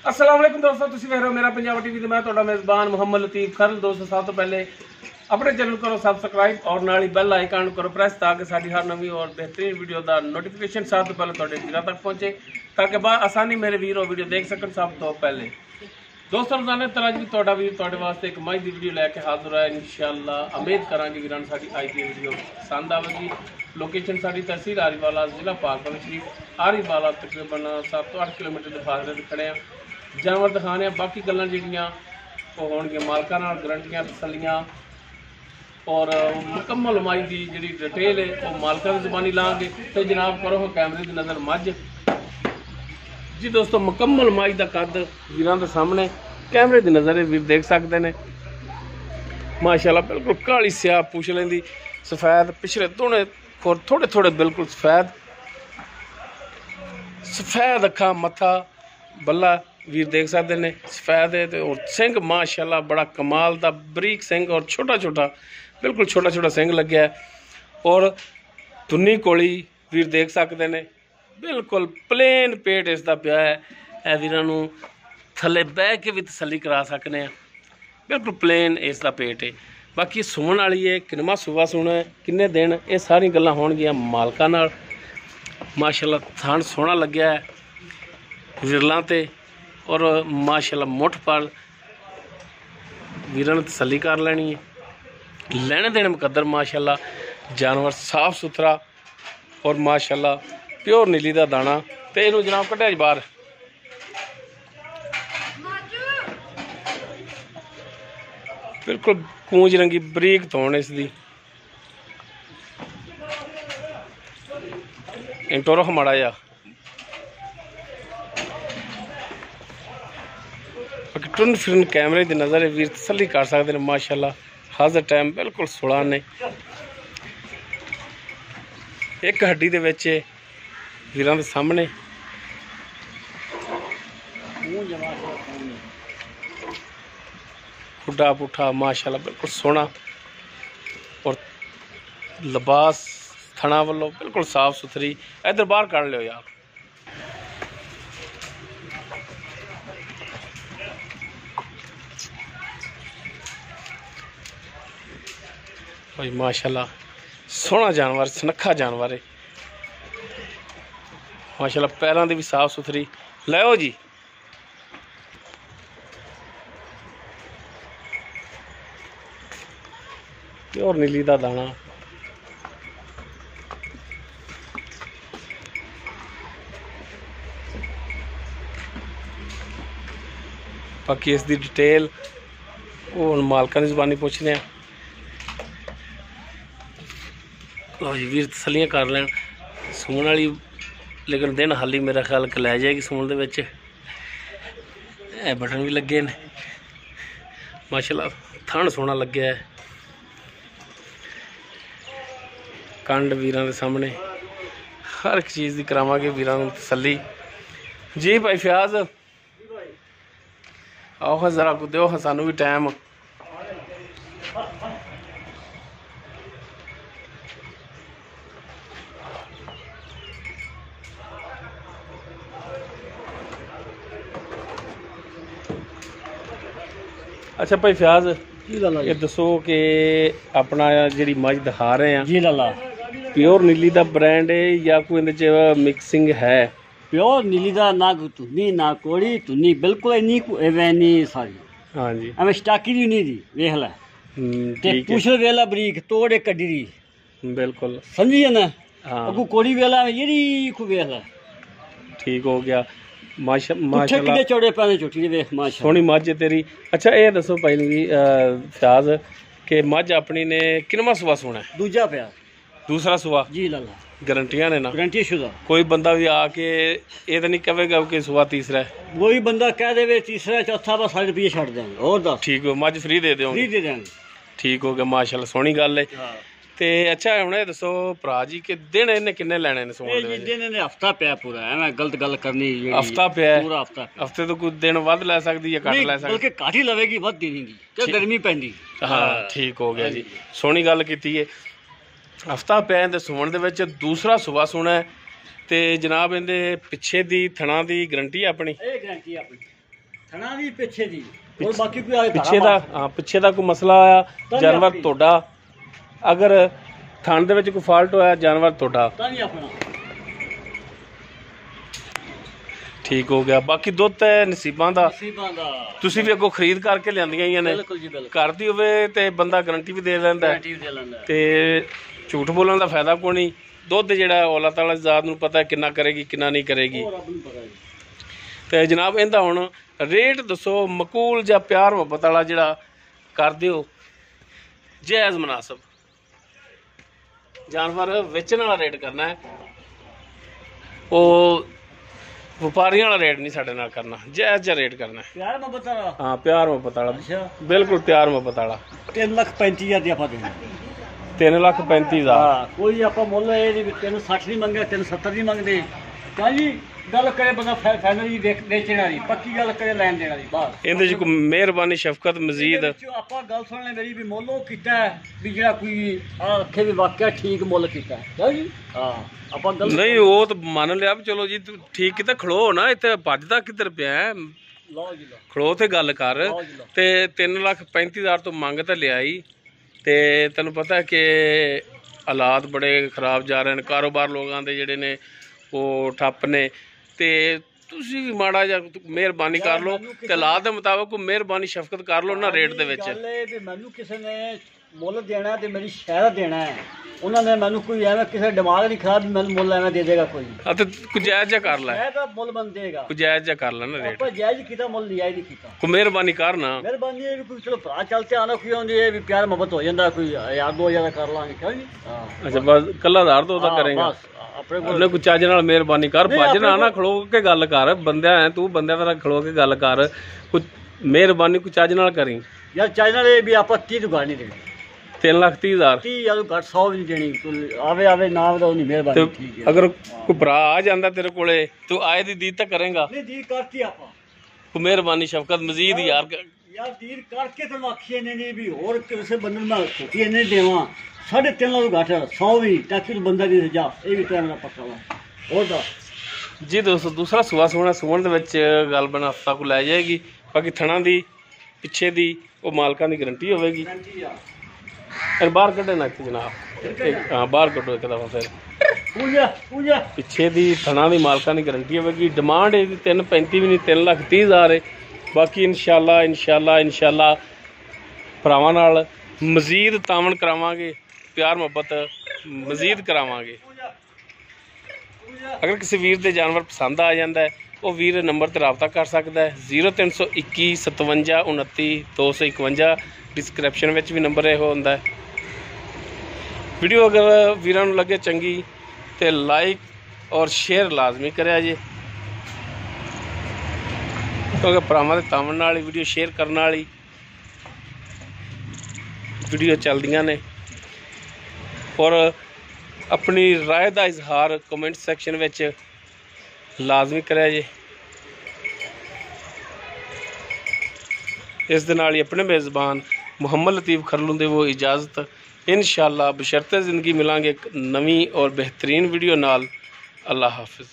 अस्सलाम वालेकुम दोस्तों, तुसीं वेख रहे हो मेरा पंजाब टीवी ते मैं तुहाडा मेज़बान मुहम्मद लतीफ़ खरल। दोस्तों सब तो पहले अपने चैनल करो सब्सक्राइब और नाल ही बेल आइकन करो प्रेस ताकि साडी हर नवी और बेहतरीन वीडियो का नोटिफिकेशन सब तो पहले तुहाडे वीरां तक पहुंचे ताकि आसानी मेरे वीर और वीडियो देख सकन। सब तो पहले दोस्तों रोजाना तरह भी तुहाडा वीर तुहाडे वास्ते एक मज दी वीडियो लैके हाजिर है इंशाअल्लाह। उम्मीद करांगे वीरां साडी अज दी वीडियो पसंद आवेगी। लोकेशन साडी तहसील आरीवाला जिला पाकपन शरीफ आरीवाला तकरीबन 7 तो 8 किलोमीटर के फासले ते खड़े हैं। जानवर दिखाने बाकी गल्लां जिहड़ियां ओह होणगियां मालकां नाल गारंटियां तसल्लियां और मुकम्मल माई की जी डिटेल है वो मालका की जुबानी लाँगे। तो जनाब करो कैमरे की नज़र मझ जी। दोस्तों मुकम्मल माई का कद वीरां दे सामने कैमरे की नज़र वीर देख सकते हैं। माशाल्लाह बिल्कुल काली स्याह पूछ लेंदी सफ़ैद पिछले दोने और थोड़े थोड़े बिल्कुल सफ़ैद अखा मत्था बल्ला वीर देख सकते हैं सफ़ैद है। और सिंह माशाल्लाह बड़ा कमाल का बरीक सिंह और छोटा छोटा बिल्कुल छोटा छोटा सिंह लग्या है। और धुन्नी कोली वीर देख सकते हैं बिल्कुल प्लेन पेट इसका पिया है। वीरां थले बह के भी तसली करा सकते हैं। बिल्कुल प्लेन इसका पेट है। बाकी सुमन वाली है किनवा सूबा सुना है किन्ने दिन ये सारी गल्लां होणगियां मालकां नाल। माशाल्लाह थान सोहना लग्या है विरलां ते और माशाल्लाह मुठ पाल वीरां ने तसली कर लैनी है। लेने देने मुकद्दर माशाल्लाह जानवर साफ सुथरा और माशाल्लाह प्योर नीली का दाना। तो इनू जनाब कढ़िया जी बाहर बिल्कुल कूंज रंगी बरीक धौन इसकी इंटोरो माड़ा जा टुन फिरन कैमरे की नज़र वीर तसली कर सकते हैं। माशाल्लाह हर टाइम बिल्कुल सुला ने एक हड्डी दे विच वीरां दे सामने खुडा पुठा माशाल्लाह बिल्कुल सोहना और लिबास थना वालों बिल्कुल साफ सुथरी। इधर बाहर कढ़ लियो यार। भाई माशाल्लाह सोहना जानवर सनखा जानवर है माशाल्लाह। पैरों की भी साफ सुथरी लो जी। प्योर नीली का दाना बाकी इसकी डिटेल वो मालका की जुबानी पूछने हैं। लो जी वीर तसलियां कर लैन सून वाली लेकिन दिन हाली मेरा ख्याल लै जाएगी सून दे विच। बटन भी लगे ने माशाल्लाह थन सोहना लग्या है। कंड वीरां दे सामने हर एक चीज़ की करावांगे वीरां नूं तसली जी। भाई फयाज आओ जरा को दो सानू भी टाइम। अच्छा भाई फयाज ये दसो कि अपना जी मझ दिखा रहे हैं जी लाला प्योर नीली का ब्रांड है या कोई मिक्सिंग है? प्योर नीली का ना धुनी ना कोड़ी धुनी बिल्कुल इन्नी एवनी सारी। हाँ जी एवं स्टाकी दी नहीं दी वेख लै ते पूछ वेला बरीक तोड़े कड्डी दी बिल्कुल समझी है ना। हाँ अगू कोड़ी वेला यरी को वेख लै ठीक हो गया माशाल्लाह चौड़े पैने चोटी वेख माशा सोहनी मझ तेरी। अच्छा ये दसो भाई फयाज कि मझ अपनी ने किनवा सुबह सोना है? दूजा प्यार दूसरा सुबह जी लाला गारंटियां ने ना? गारंटी शुदा। कोई बंदा भी आके ये तो नहीं कहेगा कि सुबह तीसरा है? वही बंदा कह दे तीसरा चौथा बस 100 रुपये छड़ देंगे और दस ठीक हो मझ फ्री दे फ्री दे देंगे। ठीक हो गया माशाल्लाह सोहनी गल है। ते अच्छा हुण ये दसो भरा जी कि दिन इन्हें किन्ने लैने ने सोन दे विच? दिन ने हफ्ता पिया पूरा एवें गलत गल करनी हफ्ता पिया पूरा हफ्ता हफ्ते तो कुछ दिन वध लै सकदी या घट लै सकदी? बल्कि घट ही लवेगी वध दी नहीं ते गर्मी पैंदी। हाँ ठीक हो गया जी सोहनी गल कीती है। हफ्ता पिया ते सुमन दे विच दूसरा सुबह सुना है ते जनाब इहदे पिछे दी थणा दी गारंटी है अपनी? गारंटी अपनी ਥਣਾ ਵੀ ਪਿੱਛੇ ਦੀ ਹੋਰ ਬਾਕੀ ਕੋਈ ਆ ਪਿੱਛੇ ਦਾ ਹਾਂ ਪਿੱਛੇ ਦਾ ਕੋਈ ਮਸਲਾ ਆਇਆ ਜਾਨਵਰ ਤੁਹਾਡਾ, ਅਗਰ ਥਣ ਦੇ ਵਿੱਚ ਕੋਈ ਫਾਲਟ ਹੋਇਆ ਜਾਨਵਰ ਤੁਹਾਡਾ ਤਾਂ ਨਹੀਂ ਆਪਣਾ ਠੀਕ ਹੋ ਗਿਆ। ਬਾਕੀ ਦੁੱਧ ਤੇ ਨਸੀਬਾਂ ਦਾ, ਤੁਸੀਂ ਵੀ ਅੱਗੋਂ ਖਰੀਦ ਕਰਕੇ ਲਿਆਂਦੀਆਂ ਹੀ ਨੇ, ਬਿਲਕੁਲ ਜੀ ਬਿਲਕੁਲ। ਘਰ ਦੀ ਹੋਵੇ ਤੇ ਬੰਦਾ ਗਰੰਟੀ ਵੀ ਦੇ ਲੈਂਦਾ ਤੇ ਝੂਠ ਬੋਲਣ ਦਾ ਫਾਇਦਾ ਕੋਈ ਨਹੀਂ। ਦੁੱਧ ਜਿਹੜਾ ਔਲਾ ਤਾਲਾ ਦੀ ਜ਼ਾਤ ਨੂੰ ਪਤਾ ਕਿੰਨਾ ਕਰੇਗੀ ਕਿੰਨਾ ਨਹੀਂ ਕਰੇਗੀ। ਤੇ ਜਨਾਬ ਇਹਦਾ ਹੁਣ ਰੇਟ ਦੱਸੋ, ਮਕੂਲ ਜਾਂ ਪਿਆਰ ਮੁਹੱਬਤ ਵਾਲਾ ਜਿਹੜਾ ਕਰ ਦਿਓ, ਜਾਇਜ਼ ਮੁਨਾਸਬ। ਜਾਨਵਰ ਵੇਚਣ ਵਾਲਾ ਰੇਟ ਕਰਨਾ ਹੈ, ਉਹ ਵਪਾਰੀਆਂ ਵਾਲਾ ਰੇਟ ਨਹੀਂ ਸਾਡੇ ਨਾਲ ਕਰਨਾ, ਜਾਇਜ਼ ਜਿਹਾ ਰੇਟ ਕਰਨਾ ਹੈ। ਪਿਆਰ ਮੁਹੱਬਤ ਵਾਲਾ, ਹਾਂ ਪਿਆਰ ਮੁਹੱਬਤ ਵਾਲਾ, ਅੱਛਾ ਬਿਲਕੁਲ ਪਿਆਰ ਮੁਹੱਬਤ ਵਾਲਾ। 3,35,000 ਦੀ ਆਪਾਂ ਦੇਣਾ। 3,35,000। ਹਾਂ ਕੋਈ ਆਪਾਂ ਮੁੱਲ ਇਹ ਨਹੀਂ 360 ਨਹੀਂ ਮੰਗਿਆ, 370 ਨਹੀਂ ਮੰਗਦੇ। ਤਾਂ ਜੀ ਗੱਲ ਕਰੇ ਬੰਦਾ ਫਾਈਨਲ ਜੀ ਵੇਚਣ ਵਾਲੀ, ਪੱਕੀ ਗੱਲ ਕਰੇ ਲੈਣ ਦੇਣ ਵਾਲੀ, ਬਸ ਇਹਦੇ 'ਚ ਕੋਈ ਮਿਹਰਬਾਨੀ ਸ਼ਫਕਤ ਮਜ਼ੀਦ ਆਪਾਂ ਗੱਲ ਸੁਣ ਲੈ ਮੇਰੀ ਵੀ ਮੁੱਲ ਉਹ ਕੀਤਾ ਵੀ ਜਿਹੜਾ ਕੋਈ ਆਖੇ ਵੀ ਵਾਕਿਆ ਠੀਕ ਮੁੱਲ ਕੀਤਾ ਹੈ ਜੀ। ਹਾਂ ਆਪਾਂ ਗੱਲ ਨਹੀਂ ਉਹ ਤਾਂ ਮੰਨ ਲਿਆ ਵੀ ਚਲੋ ਜੀ ਤੂੰ ਠੀਕ ਕੀਤਾ, ਖੜੋ ਨਾ ਇੱਥੇ ਭੱਜਦਾ ਕਿੱਧਰ ਪਿਆ ਹੈ? ਲਓ ਜੀ ਲਓ, ਖੜੋ ਤੇ ਗੱਲ ਕਰ। ਤੇ 3,35,000 ਤੋਂ ਮੰਗ ਤਾਂ ਲਿਆਈ, ਤੇ ਤੈਨੂੰ ਪਤਾ ਕਿ ਹਾਲਾਤ ਬੜੇ ਖਰਾਬ ਜਾ ਰਹੇ ਨੇ, ਕਾਰੋਬਾਰ ਲੋਕਾਂ ਦੇ ਜਿਹੜੇ ਨੇ ਉਹ ਠੱਪ ਨੇ, ਤੇ ਤੁਸੀਂ ਵੀ ਮਾੜਾ ਜਿਹਾ ਮਿਹਰਬਾਨੀ ਕਰ ਲਓ ਤੇ ਹਾਲਾਤ ਦੇ ਮੁਤਾਬਕ ਕੋਈ ਮਿਹਰਬਾਨੀ ਸ਼ਫਕਤ ਕਰ ਲਓ ਨਾ ਰੇਟ ਦੇ ਵਿੱਚ। ਗੱਲ ਇਹ ਵੀ ਮੈਨੂੰ ਕਿਸੇ ਨੇ ਮੁੱਲ ਦੇਣਾ ਤੇ ਮੇਰੀ ਸ਼ਹਿਰ ਦੇਣਾ ਹੈ, ਉਹਨਾਂ ਨੇ ਮੈਨੂੰ ਕੋਈ ਐਵੇਂ ਕਿਸੇ ਦਿਮਾਗ ਨਹੀਂ ਖਰਾਬ ਵੀ ਮੈਨੂੰ ਮੁੱਲ ਐਵੇਂ ਦੇ ਦੇਗਾ ਕੋਈ। ਤੇ ਕੋਈ ਜਾਇਜ਼ ਜਿਹਾ ਕਰ ਲੈ, ਮੈਂ ਤਾਂ ਮੁੱਲ ਬੰਦ ਦੇਗਾ, ਕੋਈ ਜਾਇਜ਼ ਜਿਹਾ ਕਰ ਲੈ ਨਾ ਰੇਟ। ਆਪਾਂ ਜਾਇਜ਼ ਕੀਤਾ, ਮੁੱਲ ਲਿਆ ਹੀ ਨਹੀਂ ਕੀਤਾ। ਕੋਈ ਮਿਹਰਬਾਨੀ ਕਰ ਨਾ, ਮਿਹਰਬਾਨੀ ਇਹ ਵੀ ਕੋਈ ਚਲੋ ਭਰਾ ਚੱਲਤੇ ਆਣਾ ਕੋਈ ਆਉਂਦੀ ਹੈ ਵੀ ਪਿਆਰ ਮੁਹੱਬਤ ਹੋ ਜਾਂਦਾ, ਕੋਈ 1,000-2,000 ਦਾ ਕਰ ਲਾਂਗੇ ਕਿਉਂ ਜੀ। ਹਾਂ ਅੱਛਾ ਬਸ ਕੱਲਾ ਹਜ਼ਾਰ ਤੋਂ ਉਹਦਾ ਕਰੇਗਾ, ਆਪਣੇ ਉਹਨੇ ਕੋਈ ਚੱਜ ਨਾਲ ਮਿਹਰਬਾਨੀ ਕਰ, ਭੱਜ ਨਾ ਖਲੋ ਕੇ ਗੱਲ ਕਰ। ਬੰਦਿਆਂ ਐ ਤੂੰ ਬੰਦਿਆਂ ਤਰ੍ਹਾਂ ਖਲੋ ਕੇ ਗੱਲ ਕਰ, ਕੋਈ ਮਿਹਰਬਾਨੀ ਕੋਈ ਚੱਜ ਨਾਲ ਕਰੀ ਯਾਰ। ਚੱਜ ਨਾਲ ਇਹ ਵੀ ਆਪਾਂ 30 ਤੋਂ ਘੱਟ ਨਹੀਂ ਦੇਣੀ, 3,30,000 30 ਜਾਂ ਘੱਟ 100 ਵੀ ਨਹੀਂ ਦੇਣੀ। ਆਵੇ ਨਾ ਆਵੇ ਤਾਂ ਉਹਦੀ ਮਿਹਰਬਾਨੀ ਠੀਕ ਹੈ। ਅਗਰ ਕੋਈ ਭਰਾ ਆ ਜਾਂਦਾ ਤੇਰੇ ਕੋਲੇ ਤੂੰ ਆਏ ਦੀ ਦੀਦ ਤਾਂ ਕਰੇਗਾ? ਨਹੀਂ ਦੀ ਕਰਤੀ ਆਪਾਂ, ਕੋਈ ਮਿਹਰਬਾਨੀ ਸ਼ਫਕਤ ਮਜ਼ੀਦ ਯਾਰ ਦੀਦ ਕਰਕੇ ਤੈਨੂੰ ਆਖੀ ਨਹੀਂ ਵੀ ਹੋਰ ਕਿਸੇ ਬੰਦੇ ਨੂੰ ਮੈਂ ਛੁੱਟੀ ਇਹਨੇ ਦੇਵਾਂ 3.5 ਤੋਂ ਘੱਟ 100 ਵੀ, ਤਾਂ ਕਿ ਬੰਦਾ ਦੀ ਜਾ ਇਹ ਵੀ ਤਾਂ ਮੇਰਾ ਪੱਕਾ ਵਾ ਉਹਦਾ ਜੀ। ਦੋਸਤੋ ਦੂਸਰਾ ਸੂਆ ਸੂਣ ਦੇ ਵਿੱਚ ਗੱਲ ਬਣਾ ਹਫਤਾ ਕੋ ਲੈ ਜਾਏਗੀ। ਬਾਕੀ ਥਣਾ ਦੀ ਪਿੱਛੇ ਦੀ ਉਹ ਮਾਲਕਾਂ ਦੀ ਗਰੰਟੀ ਹੋਵੇਗੀ। ਫਿਰ ਬਾਹਰ ਕੱਢੇ ਨਾ ਇੱਥੇ ਜਨਾਬ, ਹਾਂ ਬਾਹਰ ਕੱਢੋ ਇੱਕ ਦਫਾ। ਫਿਰ ਪਿੱਛੇ ਦੀ ਥਣਾ ਦੀ ਮਾਲਕਾਂ ਦੀ ਗਰੰਟੀ ਹੋਵੇਗੀ। ਡਿਮਾਂਡ ਇਹਦੀ 3,35 ਵੀ ਨਹੀਂ, 3,30,000 ਹੈ। ਬਾਕੀ ਇਨਸ਼ਾਅੱਲਾ ਭਰਾਵਾਂ ਨਾਲ ਮਜ਼ੀਦ ਤਾਵਨ ਕਰਾਵਾਂਗੇ, ਪਿਆਰ ਮੁਹੱਬਤ ਮਜ਼ੀਦ ਕਰਾਵਾਂਗੇ। ਅਗਰ ਕਿਸੇ ਵੀਰ ਦੇ ਜਾਨਵਰ ਪਸੰਦ ਆ ਜਾਂਦਾ ਹੈ, ਉਹ ਵੀਰ ਨੰਬਰ ਤੇ ਰਾਬਤਾ ਕਰ ਸਕਦਾ ਹੈ 0321 57 29 251। ਡਿਸਕ੍ਰਿਪਸ਼ਨ ਵਿੱਚ ਵੀ ਨੰਬਰ ਇਹੋ ਹੁੰਦਾ ਹੈ। ਵੀਡੀਓ ਅਗਰ ਵੀਰਾਂ ਨੂੰ ਲੱਗੇ ਚੰਗੀ ਤੇ ਲਾਈਕ ਔਰ ਸ਼ੇਅਰ ਲਾਜ਼ਮੀ ਕਰਿਆ ਜੇ, ਕਿਉਂਕਿ ਭਰਾਵਾਂ ਦੇ ਤਾਵਨ ਨਾਲ ਹੀ ਵੀਡੀਓ ਸ਼ੇਅਰ ਕਰਨ ਵਾਲੀ ਵੀਡੀਓ ਚੱਲਦੀਆਂ ਨੇ। ਔਰ ਆਪਣੀ ਰਾਏ ਦਾ ਇਜ਼ਹਾਰ ਕਮੈਂਟ ਸੈਕਸ਼ਨ ਵਿੱਚ ਲਾਜ਼ਮੀ ਕਰਿਆ ਜੇ। ਇਸ ਦੇ ਨਾਲ ਹੀ ਆਪਣੇ ਮੇਜ਼ਬਾਨ ਮੁਹੰਮਦ ਲਤੀਫ ਖਰਲੂ ਦੇ वो इजाज़त। इंशाअल्लाह बशर्ते ज़िंदगी मिलांगे एक नवी और बेहतरीन वीडियो नाल। अल्लाह हाफिज़।